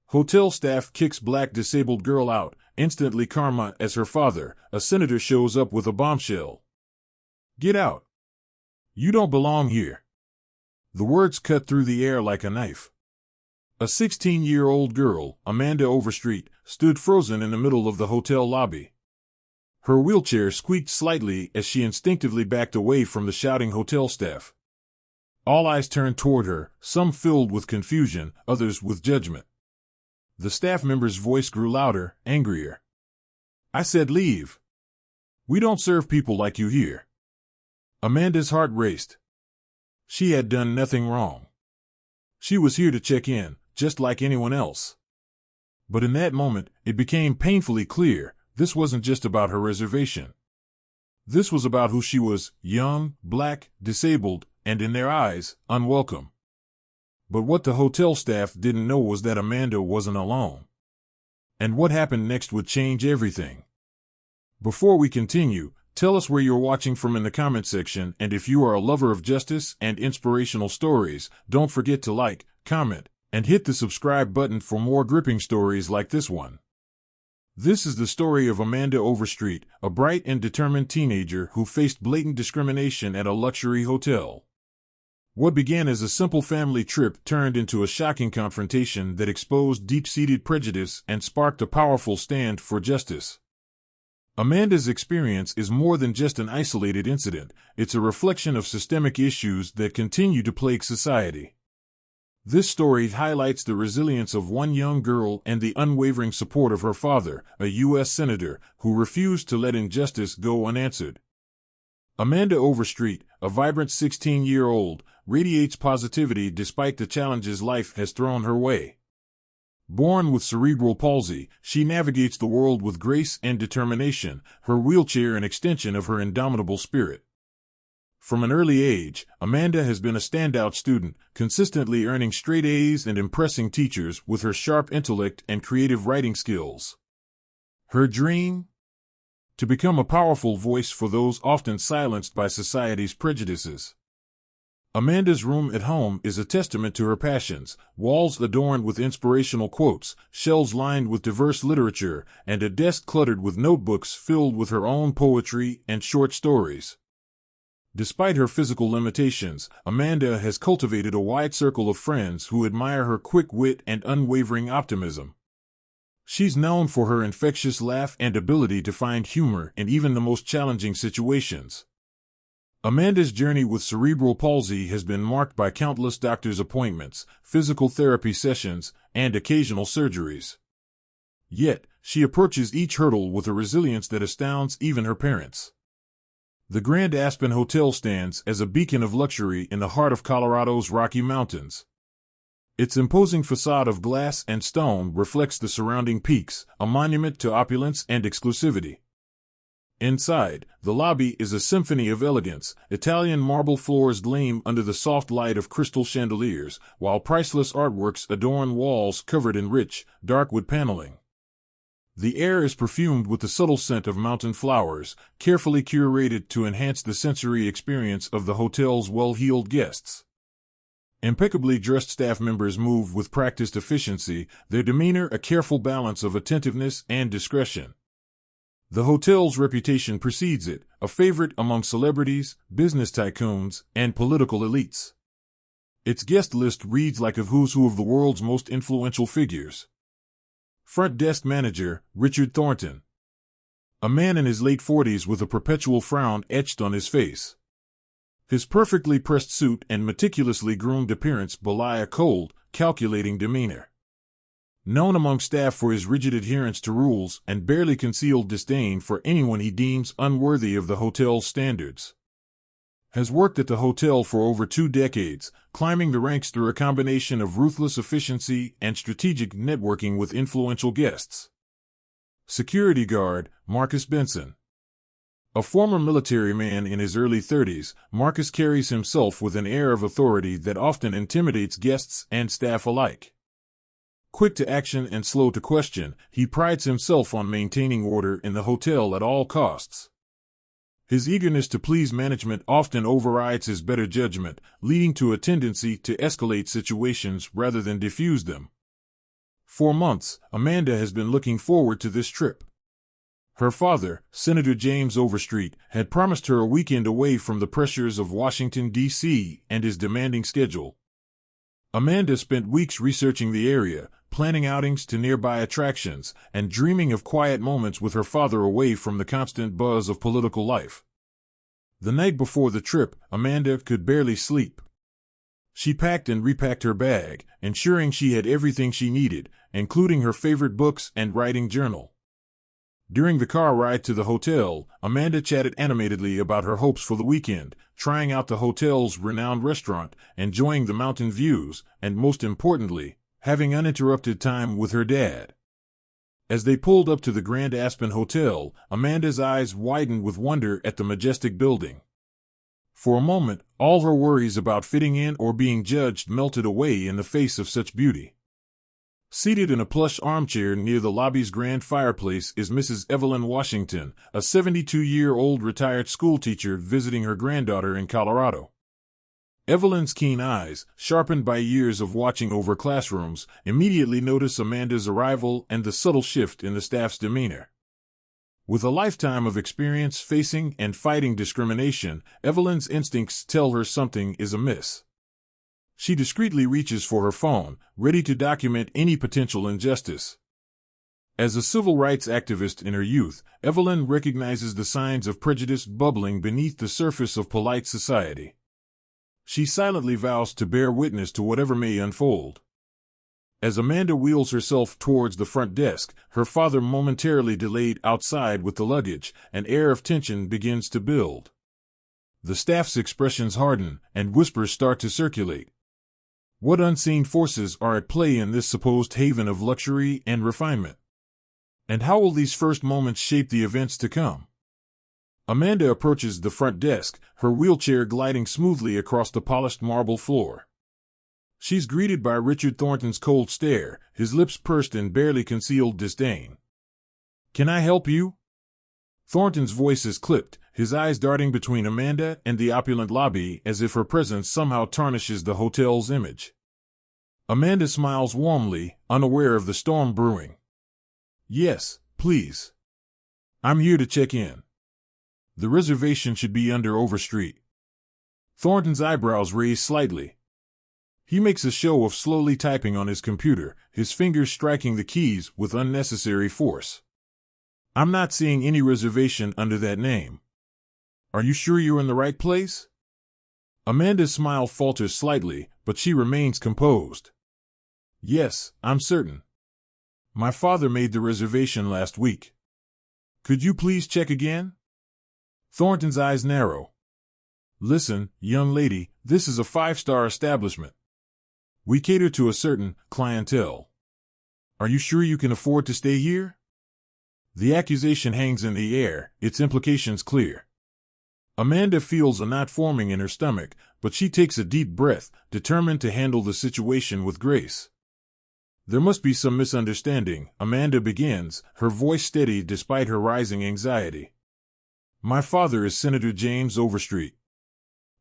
Hotel staff kicks black disabled girl out. Instantly karma as her father, a senator, shows up with a bombshell. Get out. You don't belong here. The words cut through the air like a knife. A 16-year-old girl, Amanda Overstreet, stood frozen in the middle of the hotel lobby. Her wheelchair squeaked slightly as she instinctively backed away from the shouting hotel staff. All eyes turned toward her, some filled with confusion, others with judgment. The staff member's voice grew louder, angrier. I said leave. We don't serve people like you here. Amanda's heart raced. She had done nothing wrong. She was here to check in, just like anyone else. But in that moment, it became painfully clear, this wasn't just about her reservation. This was about who she was, young, black, disabled, and in their eyes, unwelcome. But what the hotel staff didn't know was that Amanda wasn't alone. And what happened next would change everything. Before we continue, tell us where you're watching from in the comment section, and if you are a lover of justice and inspirational stories, don't forget to like, comment, and hit the subscribe button for more gripping stories like this one. This is the story of Amanda Overstreet, a bright and determined teenager who faced blatant discrimination at a luxury hotel. What began as a simple family trip turned into a shocking confrontation that exposed deep-seated prejudice and sparked a powerful stand for justice. Amanda's experience is more than just an isolated incident, it's a reflection of systemic issues that continue to plague society. This story highlights the resilience of one young girl and the unwavering support of her father, a U.S. senator, who refused to let injustice go unanswered. Amanda Overstreet, a vibrant 16-year-old, radiates positivity despite the challenges life has thrown her way. Born with cerebral palsy, she navigates the world with grace and determination, her wheelchair an extension of her indomitable spirit. From an early age, Amanda has been a standout student, consistently earning straight A's and impressing teachers with her sharp intellect and creative writing skills. Her dream? To become a powerful voice for those often silenced by society's prejudices. Amanda's room at home is a testament to her passions, walls adorned with inspirational quotes, shelves lined with diverse literature, and a desk cluttered with notebooks filled with her own poetry and short stories. Despite her physical limitations, Amanda has cultivated a wide circle of friends who admire her quick wit and unwavering optimism. She's known for her infectious laugh and ability to find humor in even the most challenging situations. Amanda's journey with cerebral palsy has been marked by countless doctor's appointments, physical therapy sessions, and occasional surgeries. Yet, she approaches each hurdle with a resilience that astounds even her parents. The Grand Aspen Hotel stands as a beacon of luxury in the heart of Colorado's Rocky Mountains. Its imposing facade of glass and stone reflects the surrounding peaks, a monument to opulence and exclusivity. Inside, the lobby is a symphony of elegance. Italian marble floors gleam under the soft light of crystal chandeliers, while priceless artworks adorn walls covered in rich, dark wood paneling. The air is perfumed with the subtle scent of mountain flowers, carefully curated to enhance the sensory experience of the hotel's well-heeled guests. Impeccably dressed staff members move with practiced efficiency, their demeanor a careful balance of attentiveness and discretion. The hotel's reputation precedes it, a favorite among celebrities, business tycoons, and political elites. Its guest list reads like a who's who of the world's most influential figures. Front desk manager, Richard Thornton. A man in his late 40s with a perpetual frown etched on his face. His perfectly pressed suit and meticulously groomed appearance belie a cold, calculating demeanor. Known among staff for his rigid adherence to rules and barely concealed disdain for anyone he deems unworthy of the hotel's standards. Has worked at the hotel for over 2 decades, climbing the ranks through a combination of ruthless efficiency and strategic networking with influential guests. Security guard, Marcus Benson. A former military man in his early 30s, Marcus carries himself with an air of authority that often intimidates guests and staff alike. Quick to action and slow to question, he prides himself on maintaining order in the hotel at all costs. His eagerness to please management often overrides his better judgment, leading to a tendency to escalate situations rather than diffuse them. For months, Amanda has been looking forward to this trip. Her father, Senator James Overstreet, had promised her a weekend away from the pressures of Washington, D.C. and his demanding schedule. Amanda spent weeks researching the area, planning outings to nearby attractions, and dreaming of quiet moments with her father away from the constant buzz of political life. The night before the trip, Amanda could barely sleep. She packed and repacked her bag, ensuring she had everything she needed, including her favorite books and writing journal. During the car ride to the hotel, Amanda chatted animatedly about her hopes for the weekend, trying out the hotel's renowned restaurant, enjoying the mountain views, and most importantly, having uninterrupted time with her dad. As they pulled up to the Grand Aspen Hotel, Amanda's eyes widened with wonder at the majestic building. For a moment, all her worries about fitting in or being judged melted away in the face of such beauty. Seated in a plush armchair near the lobby's grand fireplace is Mrs. Evelyn Washington, a 72-year-old retired schoolteacher visiting her granddaughter in Colorado. Evelyn's keen eyes, sharpened by years of watching over classrooms, immediately notice Amanda's arrival and the subtle shift in the staff's demeanor. With a lifetime of experience facing and fighting discrimination, Evelyn's instincts tell her something is amiss. She discreetly reaches for her phone, ready to document any potential injustice. As a civil rights activist in her youth, Evelyn recognizes the signs of prejudice bubbling beneath the surface of polite society. She silently vows to bear witness to whatever may unfold. As Amanda wheels herself towards the front desk, her father momentarily delayed outside with the luggage, an air of tension begins to build. The staff's expressions harden, and whispers start to circulate. What unseen forces are at play in this supposed haven of luxury and refinement? And how will these first moments shape the events to come? Amanda approaches the front desk, her wheelchair gliding smoothly across the polished marble floor. She's greeted by Richard Thornton's cold stare, his lips pursed in barely concealed disdain. "Can I help you?" Thornton's voice is clipped, his eyes darting between Amanda and the opulent lobby as if her presence somehow tarnishes the hotel's image. Amanda smiles warmly, unaware of the storm brewing. "Yes, please. I'm here to check in. The reservation should be under Overstreet." Thornton's eyebrows raise slightly. He makes a show of slowly typing on his computer, his fingers striking the keys with unnecessary force. "I'm not seeing any reservation under that name. Are you sure you're in the right place?" Amanda's smile falters slightly, but she remains composed. "Yes, I'm certain. My father made the reservation last week. Could you please check again?" Thornton's eyes narrow. "Listen, young lady, this is a 5-star establishment. We cater to a certain clientele. Are you sure you can afford to stay here?" The accusation hangs in the air, its implications clear. Amanda feels a knot forming in her stomach, but she takes a deep breath, determined to handle the situation with grace. "There must be some misunderstanding," Amanda begins, her voice steady despite her rising anxiety. "My father is Senator James Overstreet.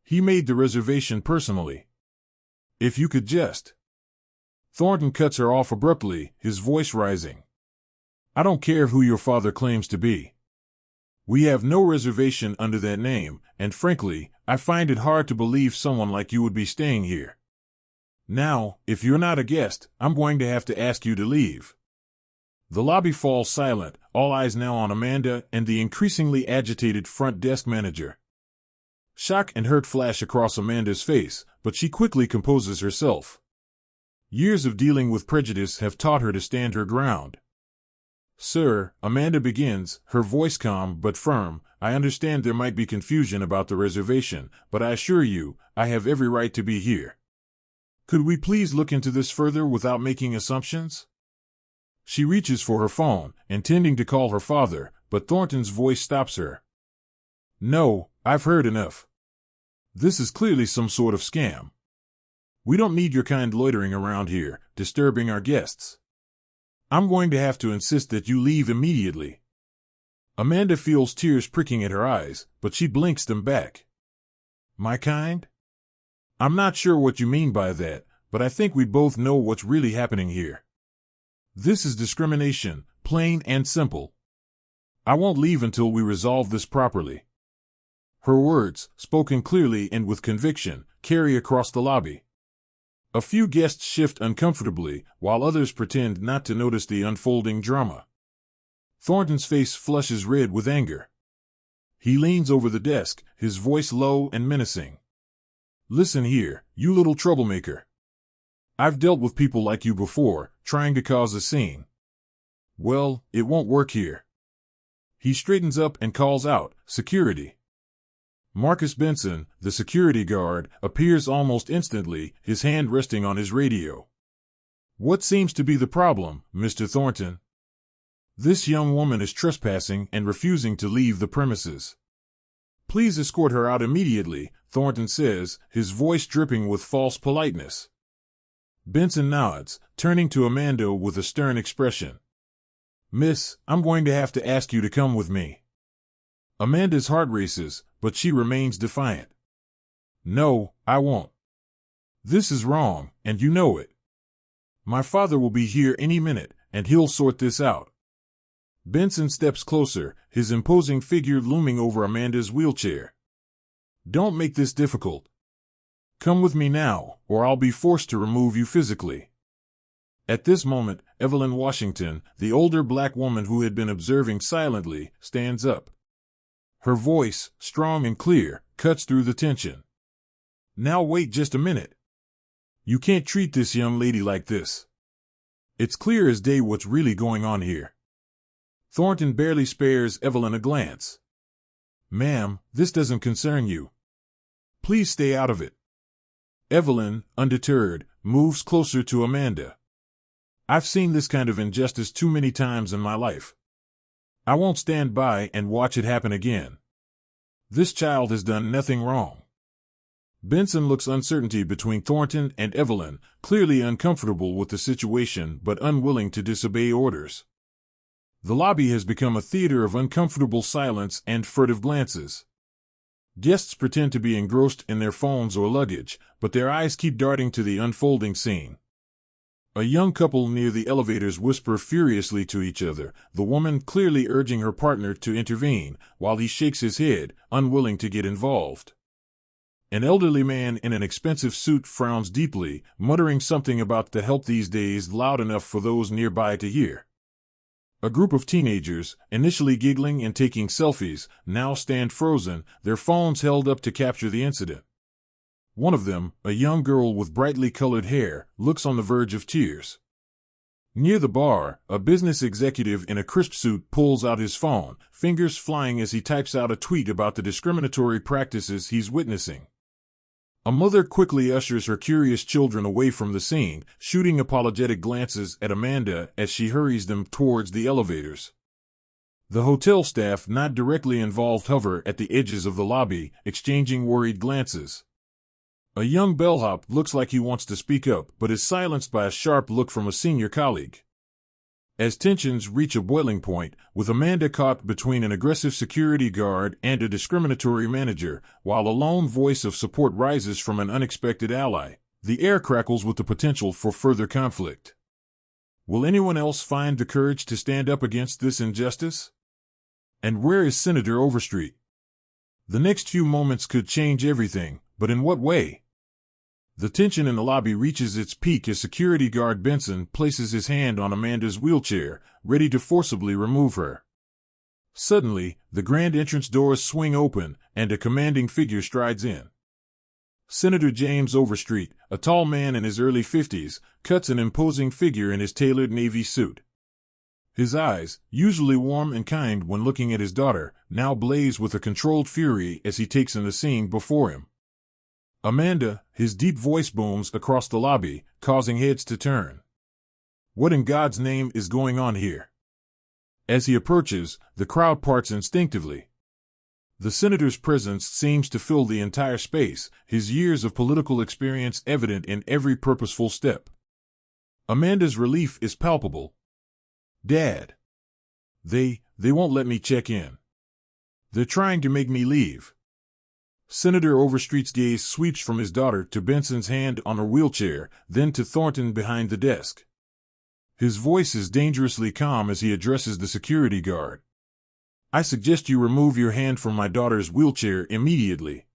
He made the reservation personally. If you could just—" Thornton cuts her off abruptly, his voice rising. "I don't care who your father claims to be. We have no reservation under that name, and frankly, I find it hard to believe someone like you would be staying here. Now, if you're not a guest, I'm going to have to ask you to leave." The lobby falls silent, all eyes now on Amanda and the increasingly agitated front desk manager. Shock and hurt flash across Amanda's face, but she quickly composes herself. Years of dealing with prejudice have taught her to stand her ground. "Sir," Amanda begins, her voice calm but firm, "I understand there might be confusion about the reservation, but I assure you, I have every right to be here. Could we please look into this further without making assumptions?" She reaches for her phone, intending to call her father, but Thornton's voice stops her. "No, I've heard enough. This is clearly some sort of scam. We don't need your kind loitering around here, disturbing our guests. I'm going to have to insist that you leave immediately." Amanda feels tears pricking at her eyes, but she blinks them back. "My kind? I'm not sure what you mean by that, but I think we both know what's really happening here." This is discrimination, plain and simple. I won't leave until we resolve this properly. Her words, spoken clearly and with conviction, carry across the lobby. A few guests shift uncomfortably, while others pretend not to notice the unfolding drama. Thornton's face flushes red with anger. He leans over the desk, his voice low and menacing. Listen here, you little troublemaker. I've dealt with people like you before, trying to cause a scene. Well, it won't work here. He straightens up and calls out, "Security." Marcus Benson, the security guard, appears almost instantly, his hand resting on his radio. What seems to be the problem, Mr. Thornton? This young woman is trespassing and refusing to leave the premises. Please escort her out immediately, Thornton says, his voice dripping with false politeness. Benson nods, turning to Amanda with a stern expression. Miss, I'm going to have to ask you to come with me. Amanda's heart races, but she remains defiant. No, I won't. This is wrong, and you know it. My father will be here any minute, and he'll sort this out. Benson steps closer, his imposing figure looming over Amanda's wheelchair. Don't make this difficult. Come with me now, or I'll be forced to remove you physically. At this moment, Evelyn Washington, the older black woman who had been observing silently, stands up. Her voice, strong and clear, cuts through the tension. Now wait just a minute. You can't treat this young lady like this. It's clear as day what's really going on here. Thornton barely spares Evelyn a glance. Ma'am, this doesn't concern you. Please stay out of it. Evelyn, undeterred, moves closer to Amanda. I've seen this kind of injustice too many times in my life. I won't stand by and watch it happen again. This child has done nothing wrong. Benson looks uncertainty between Thornton and Evelyn, clearly uncomfortable with the situation but unwilling to disobey orders. The lobby has become a theater of uncomfortable silence and furtive glances. Guests pretend to be engrossed in their phones or luggage, but their eyes keep darting to the unfolding scene. A young couple near the elevators whisper furiously to each other, the woman clearly urging her partner to intervene, while he shakes his head, unwilling to get involved. An elderly man in an expensive suit frowns deeply, muttering something about the help these days loud enough for those nearby to hear. A group of teenagers, initially giggling and taking selfies, now stand frozen, their phones held up to capture the incident. One of them, a young girl with brightly colored hair, looks on the verge of tears. Near the bar, a business executive in a crisp suit pulls out his phone, fingers flying as he types out a tweet about the discriminatory practices he's witnessing. A mother quickly ushers her curious children away from the scene, shooting apologetic glances at Amanda as she hurries them towards the elevators. The hotel staff not directly involved hover at the edges of the lobby, exchanging worried glances. A young bellhop looks like he wants to speak up, but is silenced by a sharp look from a senior colleague. As tensions reach a boiling point, with Amanda caught between an aggressive security guard and a discriminatory manager, while a lone voice of support rises from an unexpected ally, the air crackles with the potential for further conflict. Will anyone else find the courage to stand up against this injustice? And where is Senator Overstreet? The next few moments could change everything, but in what way? The tension in the lobby reaches its peak as security guard Benson places his hand on Amanda's wheelchair, ready to forcibly remove her. Suddenly, the grand entrance doors swing open, and a commanding figure strides in. Senator James Overstreet, a tall man in his early 50s, cuts an imposing figure in his tailored navy suit. His eyes, usually warm and kind when looking at his daughter, now blaze with a controlled fury as he takes in the scene before him. Amanda, his deep voice booms across the lobby, causing heads to turn. What in God's name is going on here? As he approaches, the crowd parts instinctively. The senator's presence seems to fill the entire space, his years of political experience evident in every purposeful step. Amanda's relief is palpable. Dad. They won't let me check in. They're trying to make me leave. Senator Overstreet's gaze sweeps from his daughter to Benson's hand on her wheelchair, then to Thornton behind the desk. His voice is dangerously calm as he addresses the security guard. I suggest you remove your hand from my daughter's wheelchair immediately.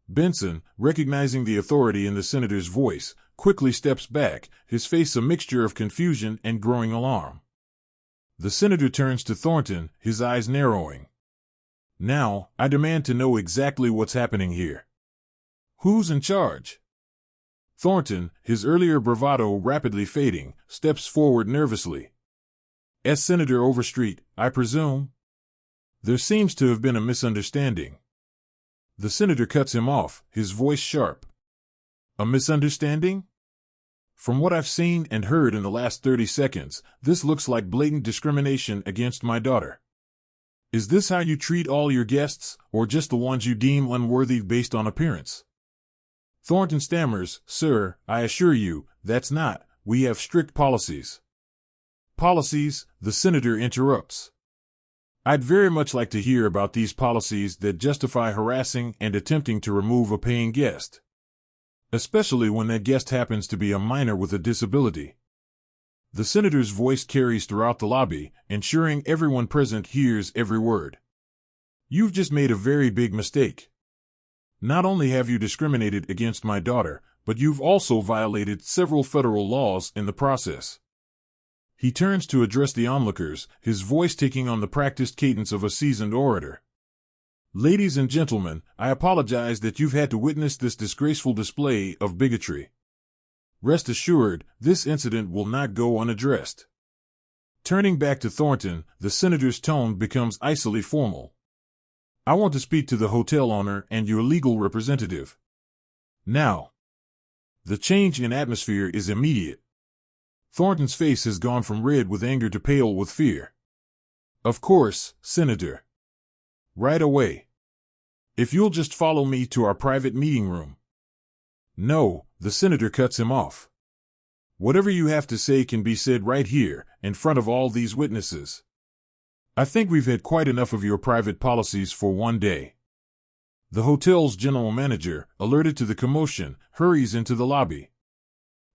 Benson, recognizing the authority in the senator's voice, quickly steps back, his face a mixture of confusion and growing alarm. The senator turns to Thornton, his eyes narrowing. Now, I demand to know exactly what's happening here. Who's in charge? Thornton, his earlier bravado rapidly fading, steps forward nervously. As Senator Overstreet, I presume? There seems to have been a misunderstanding. The senator cuts him off, his voice sharp. A misunderstanding? From what I've seen and heard in the last 30 seconds, this looks like blatant discrimination against my daughter. Is this how you treat all your guests, or just the ones you deem unworthy based on appearance? Thornton stammers, Sir, I assure you, that's not. We have strict policies. Policies, the senator interrupts. I'd very much like to hear about these policies that justify harassing and attempting to remove a paying guest. Especially when that guest happens to be a minor with a disability. The senator's voice carries throughout the lobby, ensuring everyone present hears every word. You've just made a very big mistake. Not only have you discriminated against my daughter, but you've also violated several federal laws in the process. He turns to address the onlookers, his voice taking on the practiced cadence of a seasoned orator. Ladies and gentlemen, I apologize that you've had to witness this disgraceful display of bigotry. Rest assured, this incident will not go unaddressed. Turning back to Thornton, the senator's tone becomes icily formal. I want to speak to the hotel owner and your legal representative. Now. The change in atmosphere is immediate. Thornton's face has gone from red with anger to pale with fear. Of course, Senator. Right away. If you'll just follow me to our private meeting room. No, the senator cuts him off. Whatever you have to say can be said right here, in front of all these witnesses. I think we've had quite enough of your private policies for one day. The hotel's general manager, alerted to the commotion, hurries into the lobby.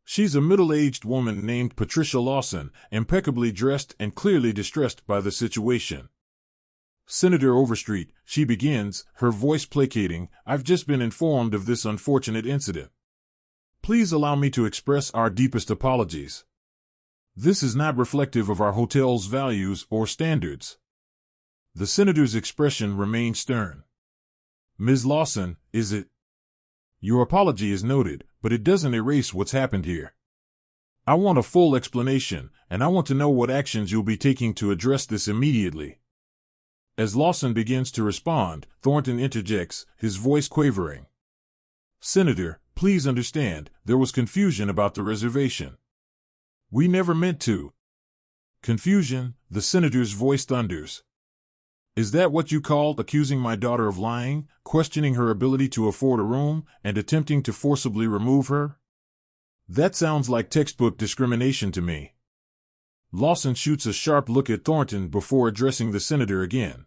She's a middle-aged woman named Patricia Lawson, impeccably dressed and clearly distressed by the situation. Senator Overstreet, she begins, her voice placating, I've just been informed of this unfortunate incident. Please allow me to express our deepest apologies. This is not reflective of our hotel's values or standards. The senator's expression remained stern. Ms. Lawson, is it? Your apology is noted, but it doesn't erase what's happened here. I want a full explanation, and I want to know what actions you'll be taking to address this immediately. As Lawson begins to respond, Thornton interjects, his voice quavering. Senator, please understand, there was confusion about the reservation. We never meant to. Confusion, the senator's voice thunders. Is that what you called accusing my daughter of lying, questioning her ability to afford a room, and attempting to forcibly remove her? That sounds like textbook discrimination to me. Lawson shoots a sharp look at Thornton before addressing the senator again.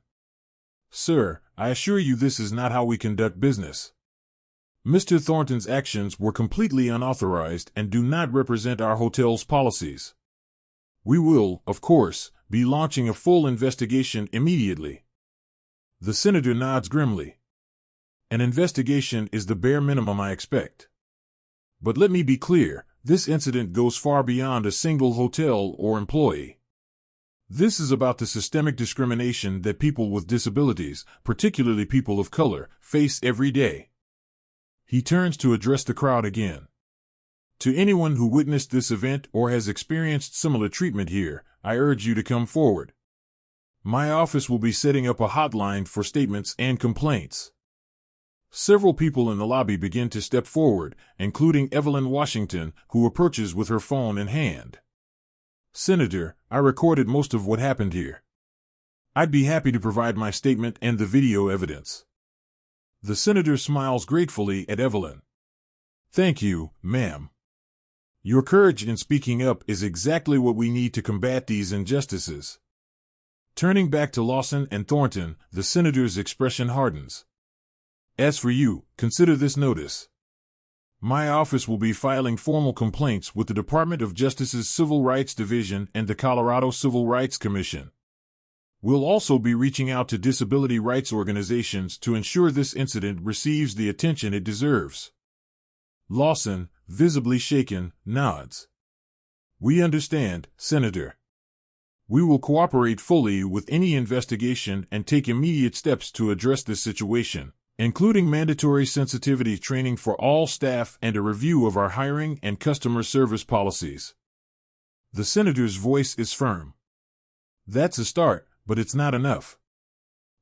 Sir, I assure you this is not how we conduct business. Mr. Thornton's actions were completely unauthorized and do not represent our hotel's policies. We will, of course, be launching a full investigation immediately. The senator nods grimly. An investigation is the bare minimum I expect. But let me be clear, this incident goes far beyond a single hotel or employee. This is about the systemic discrimination that people with disabilities, particularly people of color, face every day. He turns to address the crowd again. To anyone who witnessed this event or has experienced similar treatment here, I urge you to come forward. My office will be setting up a hotline for statements and complaints. Several people in the lobby begin to step forward, including Evelyn Washington, who approaches with her phone in hand. Senator, I recorded most of what happened here. I'd be happy to provide my statement and the video evidence. The senator smiles gratefully at Evelyn. Thank you, ma'am. Your courage in speaking up is exactly what we need to combat these injustices. Turning back to Lawson and Thornton, the senator's expression hardens. As for you, consider this notice. My office will be filing formal complaints with the Department of Justice's Civil Rights Division and the Colorado Civil Rights Commission. We'll also be reaching out to disability rights organizations to ensure this incident receives the attention it deserves. Lawson, visibly shaken, nods. We understand, Senator. We will cooperate fully with any investigation and take immediate steps to address this situation, including mandatory sensitivity training for all staff and a review of our hiring and customer service policies. The senator's voice is firm. That's a start, but it's not enough.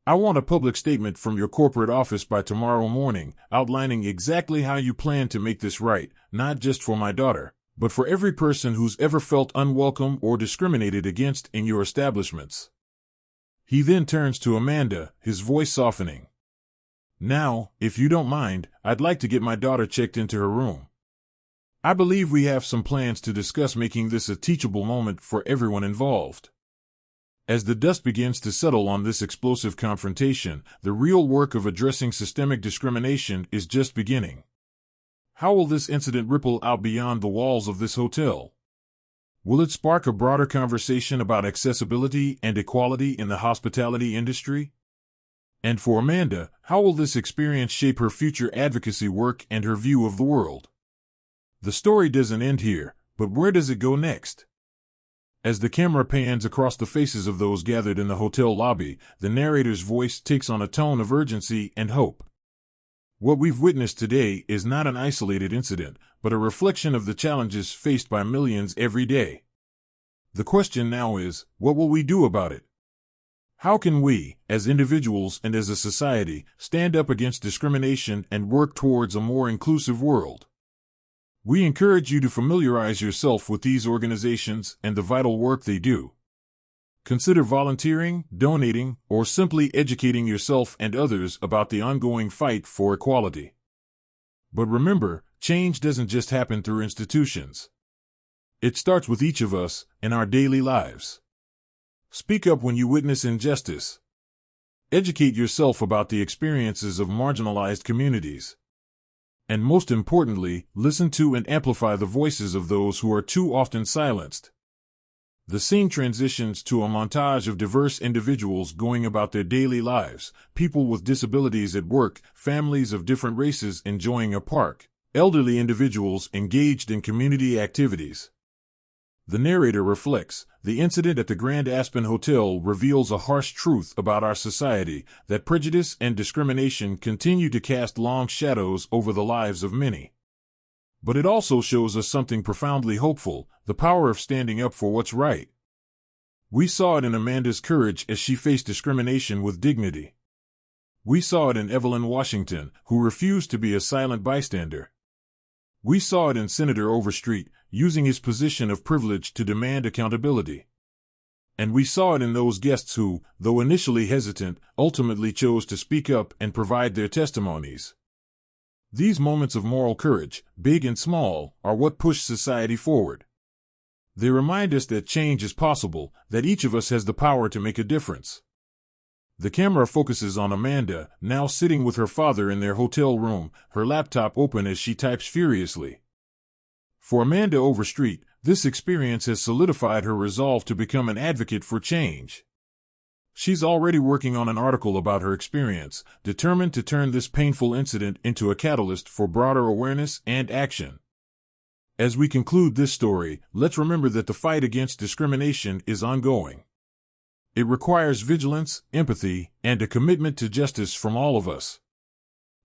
I want a public statement from your corporate office by tomorrow morning, outlining exactly how you plan to make this right, not just for my daughter, but for every person who's ever felt unwelcome or discriminated against in your establishments. He then turns to Amanda, his voice softening. Now, if you don't mind, I'd like to get my daughter checked into her room. I believe we have some plans to discuss making this a teachable moment for everyone involved. As the dust begins to settle on this explosive confrontation, the real work of addressing systemic discrimination is just beginning. How will this incident ripple out beyond the walls of this hotel? Will it spark a broader conversation about accessibility and equality in the hospitality industry? And for Amanda, how will this experience shape her future advocacy work and her view of the world? The story doesn't end here, but where does it go next? As the camera pans across the faces of those gathered in the hotel lobby, the narrator's voice takes on a tone of urgency and hope. What we've witnessed today is not an isolated incident, but a reflection of the challenges faced by millions every day. The question now is, what will we do about it? How can we, as individuals and as a society, stand up against discrimination and work towards a more inclusive world? We encourage you to familiarize yourself with these organizations and the vital work they do. Consider volunteering, donating, or simply educating yourself and others about the ongoing fight for equality. But remember, change doesn't just happen through institutions. It starts with each of us in our daily lives. Speak up when you witness injustice. Educate yourself about the experiences of marginalized communities. And most importantly, listen to and amplify the voices of those who are too often silenced. The scene transitions to a montage of diverse individuals going about their daily lives, people with disabilities at work, families of different races enjoying a park, elderly individuals engaged in community activities. The narrator reflects, the incident at the Grand Aspen Hotel reveals a harsh truth about our society, that prejudice and discrimination continue to cast long shadows over the lives of many. But it also shows us something profoundly hopeful, the power of standing up for what's right. We saw it in Amanda's courage as she faced discrimination with dignity. We saw it in Evelyn Washington, who refused to be a silent bystander. We saw it in Senator Overstreet, using his position of privilege to demand accountability. And we saw it in those guests who, though initially hesitant, ultimately chose to speak up and provide their testimonies. These moments of moral courage, big and small, are what push society forward. They remind us that change is possible, that each of us has the power to make a difference. The camera focuses on Amanda, now sitting with her father in their hotel room, her laptop open as she types furiously. For Amanda Overstreet, this experience has solidified her resolve to become an advocate for change. She's already working on an article about her experience, determined to turn this painful incident into a catalyst for broader awareness and action. As we conclude this story, let's remember that the fight against discrimination is ongoing. It requires vigilance, empathy, and a commitment to justice from all of us.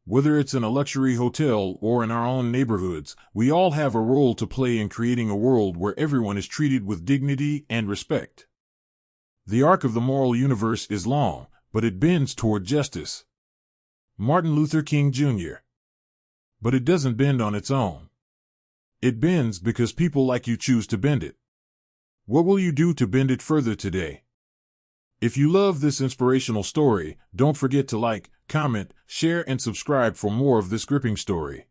Whether it's in a luxury hotel or in our own neighborhoods, we all have a role to play in creating a world where everyone is treated with dignity and respect. The arc of the moral universe is long, but it bends toward justice. Martin Luther King Jr. But it doesn't bend on its own. It bends because people like you choose to bend it. What will you do to bend it further today? If you love this inspirational story, don't forget to like, comment, share, and subscribe for more of this gripping story.